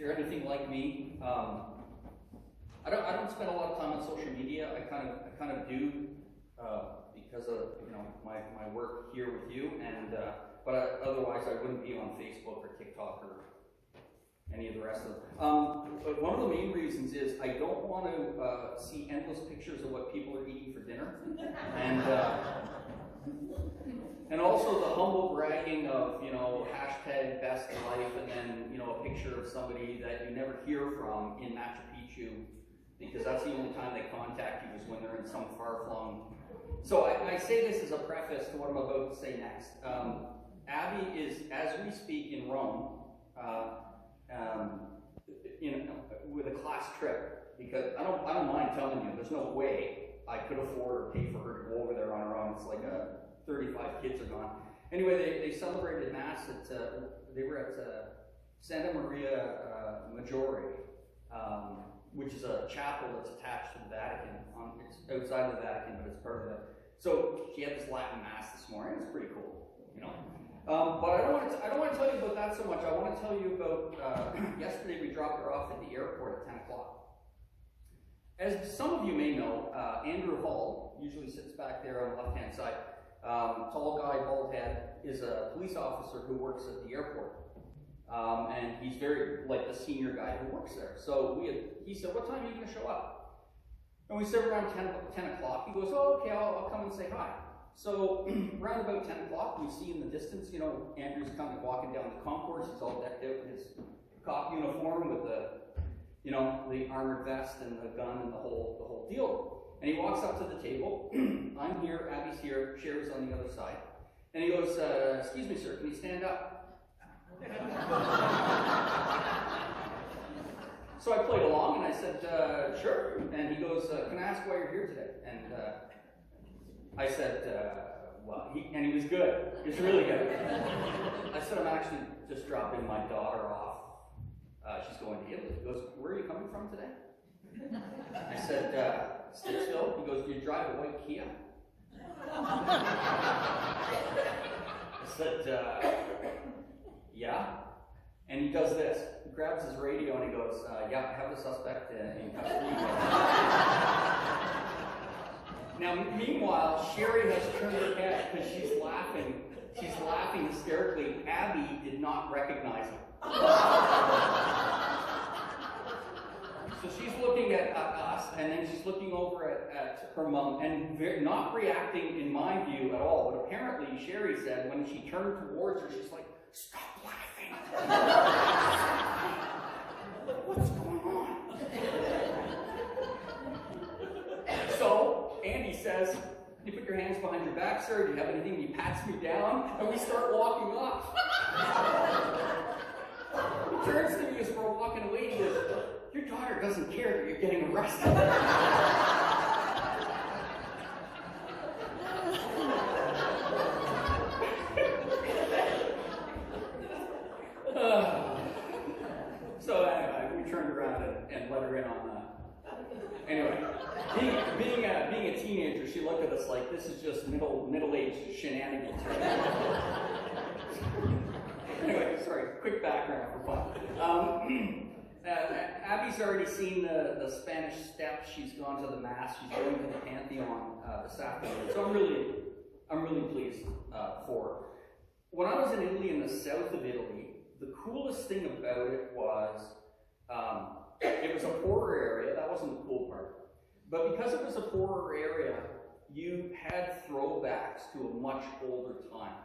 you're anything like me, I don't spend a lot of time on social media. I kind of do because of my work here with you, and but otherwise I wouldn't be on Facebook or TikTok or any of the rest of them. But one of the main reasons is I don't want to see endless pictures of what people are eating for dinner, and also the humble bragging of hashtag best life, and then a picture of somebody that you never hear from in Machu Picchu, because that's the only time they contact you is when they're in some far-flung. So I say this as a preface to what I'm about to say next. Abby is, as we speak, in Rome. With a class trip, because I don't mind telling you, there's no way I could afford or pay for her to go over there on her own. It's like 35 kids are gone. Anyway, they celebrated Mass they were at Santa Maria Maggiore, which is a chapel that's attached to the Vatican. It's outside of the Vatican, but it's part of it. So she had this Latin Mass this morning. It's pretty cool, But I don't want to tell you about that so much. I want to tell you about yesterday. We dropped her off at the airport at 10 o'clock. As some of you may know, Andrew Hall usually sits back there on the left-hand side. Tall guy, bald head, is a police officer who works at the airport, and he's very like the senior guy who works there. So he said, "What time are you going to show up?" And we said around 10 o'clock. He goes, "Oh, okay, I'll come and say hi." So around about 10 o'clock, we see in the distance, Andrew's coming walking down the concourse. He's all decked out in his cop uniform with the armored vest and the gun and the whole deal. And he walks up to the table. I'm here, Abby's here, Sherry's on the other side. And he goes, "Excuse me, sir, can you stand up?" So I played along and I said, "Sure." And he goes, "Can I ask why you're here today?" And I said, and he was good. He was really good. I said, "I'm actually just dropping my daughter off. She's going to Italy." He goes, "Where are you coming from today?" I said, "Stittsville." He goes, "Do you drive a white Kia?" I said, "Yeah." And he does this. He grabs his radio and he goes, "Yeah, I have the suspect in custody." Now, meanwhile, Sherry has turned her head because she's laughing. She's laughing hysterically. Abby did not recognize him. So she's looking at us, and then she's looking over at her mom, and not reacting, in my view, at all. But apparently, Sherry said when she turned towards her, she's like, "Stop laughing." What's going on? So Andy says, "You put your hands behind your back, sir. Do you have anything?" He pats me down, and we start walking off. He turns to me as we're walking away. He goes, "Your daughter doesn't care that you're getting arrested." So anyway, we turned around and let her in on that. Anyway, being a teenager, she looked at us like this is just middle-aged shenanigans. Anyway, sorry, quick background for fun. Abby's already seen the Spanish Steps. She's gone to the Mass. She's going to the Pantheon this afternoon. So I'm really pleased for her. When I was in Italy, in the south of Italy, the coolest thing about it was it was a poorer area. That wasn't the cool part. But because it was a poorer area, you had throwbacks to a much older time.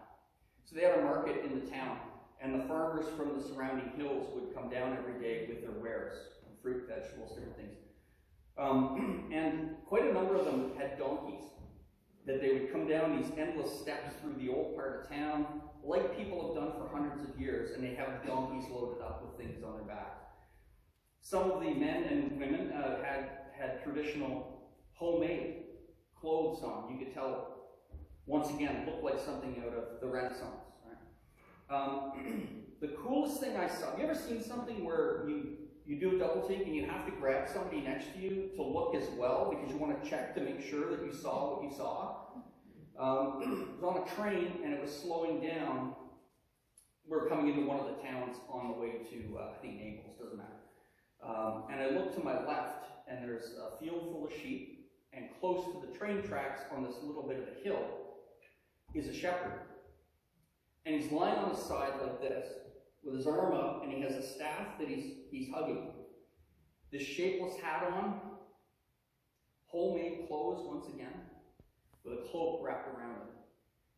So they had a market in the town, and the farmers from the surrounding hills would come down every day with their wares, fruit, vegetables, different things. And quite a number of them had donkeys, that they would come down these endless steps through the old part of town, like people have done for hundreds of years, and they have donkeys loaded up with things on their back. Some of the men and women had traditional homemade clothes on. You could tell, once again, it looked like something out of the Renaissance. The coolest thing I saw, have you ever seen something where you do a double take and you have to grab somebody next to you to look as well because you want to check to make sure that you saw what you saw? It was on a train and it was slowing down, we're coming into one of the towns on the way to, I think Naples, doesn't matter. And I look to my left, and there's a field full of sheep, and close to the train tracks on this little bit of a hill is a shepherd. And he's lying on his side like this, with his arm up, and he has a staff that he's hugging. This shapeless hat on, homemade clothes once again, with a cloak wrapped around him.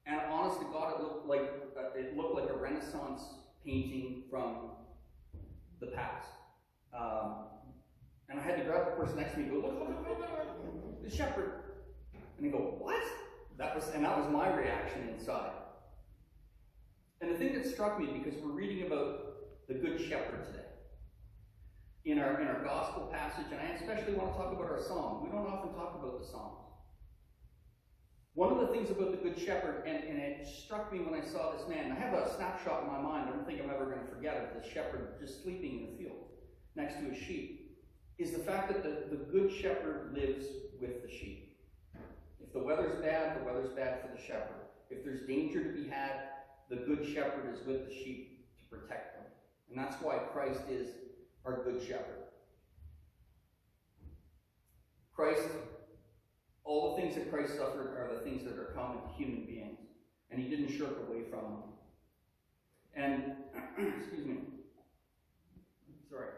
And honest to God, it looked like a Renaissance painting from the past. And I had to grab the person next to me and go, look, the shepherd. And they go, what? That was my reaction inside. And the thing that struck me, because we're reading about the Good Shepherd today, in our gospel passage, and I especially want to talk about our psalm. We don't often talk about the psalms. One of the things about the Good Shepherd, and it struck me when I saw this man, I have a snapshot in my mind, I don't think I'm ever going to forget it, this shepherd just sleeping in the field next to his sheep, is the fact that the Good Shepherd lives with the sheep. If the weather's bad for the shepherd. If there's danger to be had, the Good Shepherd is with the sheep to protect them. And that's why Christ is our Good Shepherd. Christ, all the things that Christ suffered are the things that are common to human beings. And he didn't shirk away from them. And, excuse me. Sorry.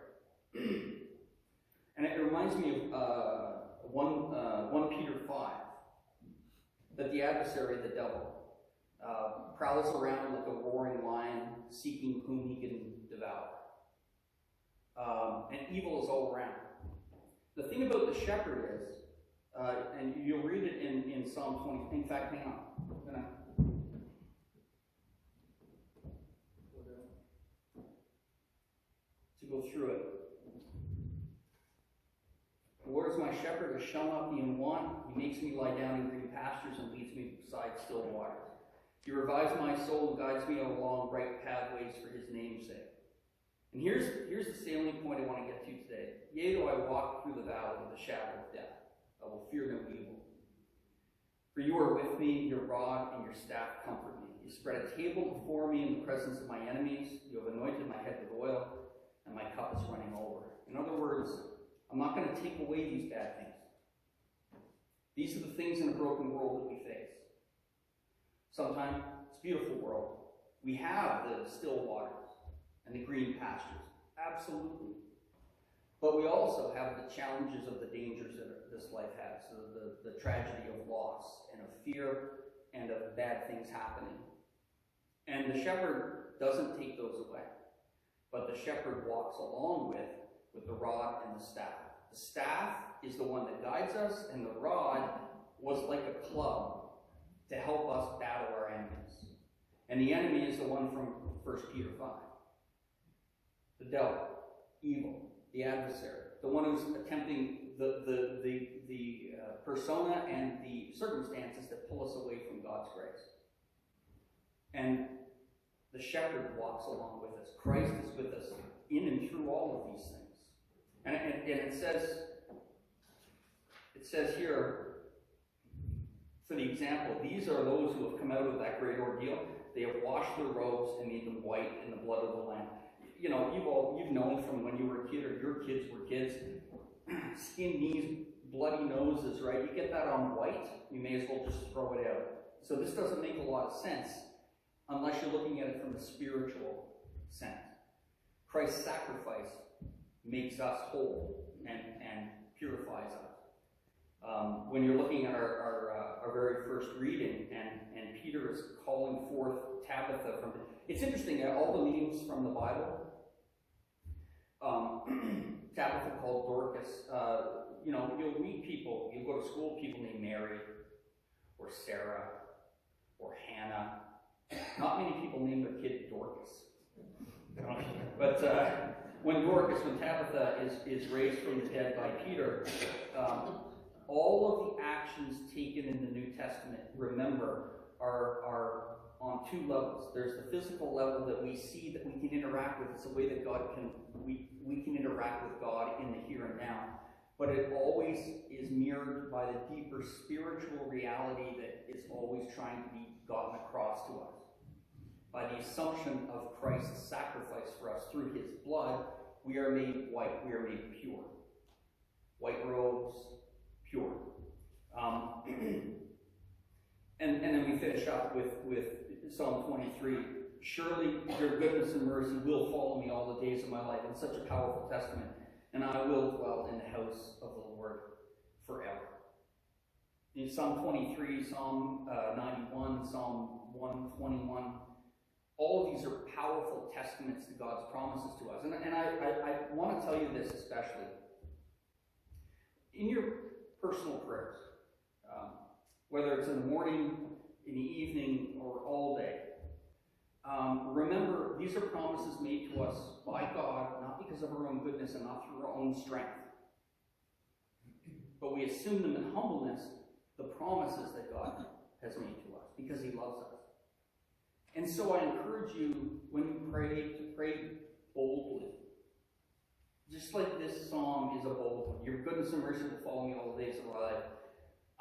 And it reminds me of 1 Peter 5, that the adversary, the devil, prowls around like a roaring lion, seeking whom he can devour. And evil is all around. The thing about the shepherd is, and you'll read it in Psalm 20. In fact, hang on. I'm going to go through it. The Lord is my shepherd, I shall not be in want. He makes me lie down in green pastures and leads me beside still waters. He revives my soul and guides me along right pathways for his name's sake. And here's the salient point I want to get to today. Yea, though I walk through the valley of the shadow of death, I will fear no evil. For you are with me, your rod and your staff comfort me. You spread a table before me in the presence of my enemies. You have anointed my head with oil, and my cup is running over. In other words, I'm not going to take away these bad things. These are the things in a broken world that we face. Sometimes it's a beautiful world. We have the still waters and the green pastures. Absolutely. But we also have the challenges of the dangers that this life has. So the tragedy of loss and of fear and of bad things happening. And the shepherd doesn't take those away. But the shepherd walks along with the rod and the staff. The staff is the one that guides us, and the rod was like a club to help us battle our enemies. And the enemy is the one from 1 Peter 5. The devil, evil, the adversary, the one who's attempting the persona and the circumstances that pull us away from God's grace. And the shepherd walks along with us. Christ is with us in and through all of these things. And it says here, for the example, these are those who have come out of that great ordeal. They have washed their robes and made them white in the blood of the Lamb. You know, you've known from when you were a kid or your kids were kids, skin knees, bloody noses, right? You get that on white, you may as well just throw it out. So this doesn't make a lot of sense unless you're looking at it from a spiritual sense. Christ's sacrifice makes us whole and purifies us. When you're looking at our very first reading, and Peter is calling forth Tabitha from... It's interesting, all the names from the Bible, Tabitha called Dorcas, you'll meet people, you'll go to school, people named Mary, or Sarah, or Hannah. Not many people name their kid Dorcas. But when Tabitha is raised from the dead by Peter, all of the actions taken in the New Testament, remember, are on two levels. There's the physical level that we see, that we can interact with. It's a way that we can interact with God in the here and now. But it always is mirrored by the deeper spiritual reality that is always trying to be gotten across to us. by the assumption of Christ's sacrifice for us through his blood, we are made white, we are made pure. White robes, pure. And then we finish up with Psalm 23. Surely your goodness and mercy will follow me all the days of my life. It's such a powerful testament. And I will dwell in the house of the Lord forever. In Psalm 23, Psalm 91, Psalm 121, all of these are powerful testaments to God's promises to us. And I want to tell you this especially. In your personal prayers, whether it's in the morning, in the evening, or all day, remember, these are promises made to us by God, not because of our own goodness and not through our own strength. But we assume them in humbleness, the promises that God has made to us, because he loves us. And so I encourage you, when you pray, to pray boldly. Just like this psalm is a bold one. Your goodness and mercy will follow me all the days of my life.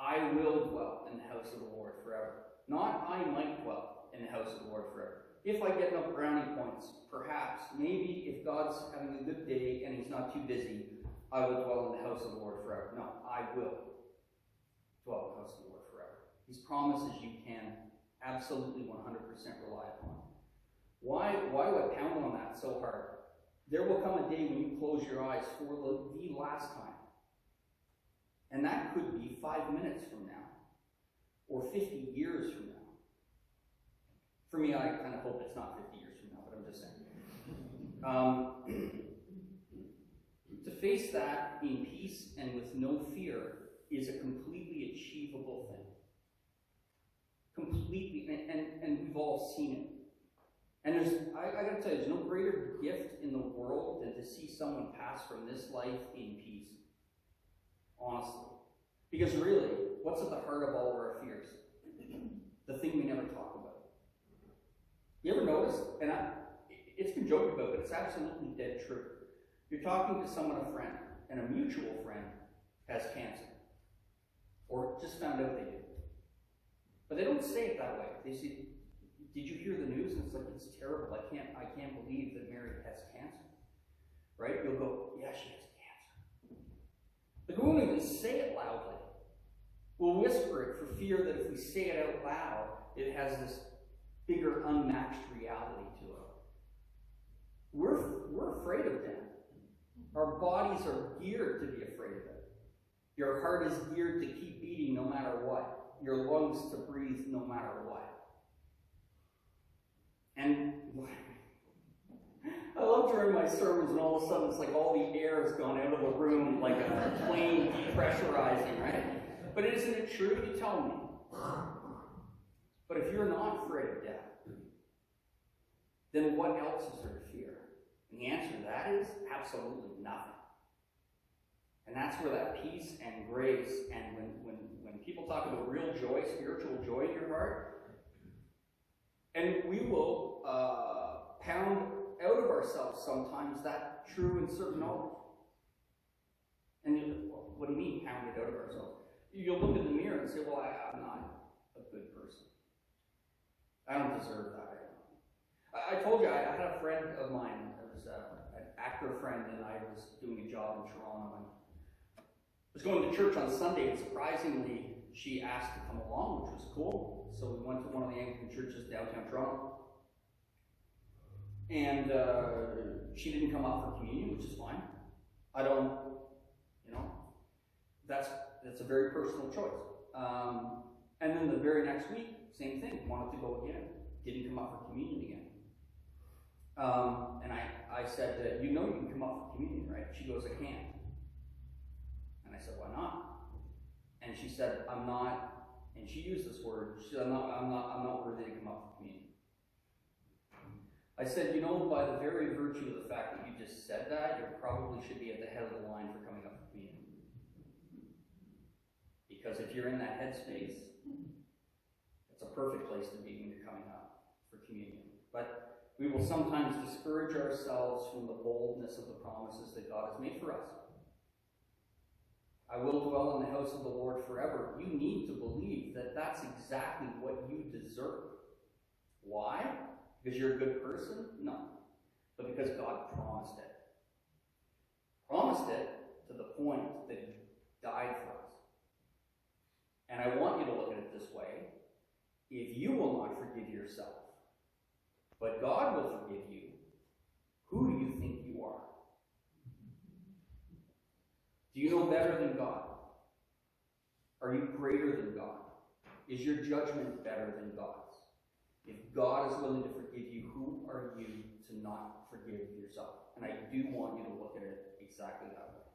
I will dwell in the house of the Lord forever. Not I might dwell in the house of the Lord forever. If I get enough brownie points, perhaps, maybe if God's having a good day and he's not too busy, I will dwell in the house of the Lord forever. No, I will dwell in the house of the Lord forever. These promises you can absolutely 100% rely upon. Why do I pound on that so hard? There will come a day when you close your eyes for the last time. And that could be 5 minutes from now, or 50 years from now. For me, I kind of hope it's not 50 years from now, but I'm just saying. To face that in peace and with no fear is a completely achievable thing. Completely, and we've all seen it. And I got to tell you, there's no greater gift in the world than to see someone pass from this life in peace. Honestly. Because really, what's at the heart of all of our fears? The thing we never talk about. You ever notice, and it's been joked about, but it's absolutely dead true. You're talking to someone, a friend, and a mutual friend has cancer. Or just found out they do. But they don't say it that way. They say, did you hear the news? And it's like, it's terrible. I can't believe that Mary has cancer. Right? You'll go, yeah, she has cancer. But we won't even say it loudly. We'll whisper it for fear that if we say it out loud, it has this bigger, unmatched reality to it. We're afraid of death. Our bodies are geared to be afraid of it. Your heart is geared to keep beating no matter what. Your lungs to breathe no matter what. And I love during my sermons when all of a sudden it's like all the air has gone out of the room like a plane depressurizing, right? But isn't it true? You tell me. But if you're not afraid of death, then what else is there to fear? And the answer to that is absolutely nothing. And that's where that peace and grace, and when people talk about real joy, spiritual joy in your heart, and we will pound out of ourselves sometimes that true and certain knowledge. And what do you mean pound it out of ourselves? You'll look in the mirror and say, well, I'm not a good person. I don't deserve that. I told you, I had a friend of mine, it was an actor friend, and I was doing a job in Toronto, and I was going to church on Sunday, and surprisingly, she asked to come along, which was cool. So we went to one of the Anglican churches downtown Toronto, and she didn't come up for communion, which is fine. I don't, that's a very personal choice. And then the very next week, same thing, wanted to go again, didn't come up for communion again. And I said, you can come up for communion, right? She goes, I can't. And I said, why not? And she said, I'm not, and she used this word, she said, I'm not worthy to come up for communion. I said, by the very virtue of the fact that you just said that, you probably should be at the head of the line for coming up for communion. Because if you're in that headspace, it's a perfect place to be when you're coming up for communion. But we will sometimes discourage ourselves from the boldness of the promises that God has made for us. I will dwell in the house of the Lord forever. You need to believe that that's exactly what you deserve. Why? Because you're a good person? No. But because God promised it. Promised it to the point that he died for us. And I want you to look at it this way. If you will not forgive yourself, but God will forgive you, who do you think you are? Do you know better than God? Are you greater than God? Is your judgment better than God's? If God is willing to forgive you, who are you to not forgive yourself? And I do want you to look at it exactly that way.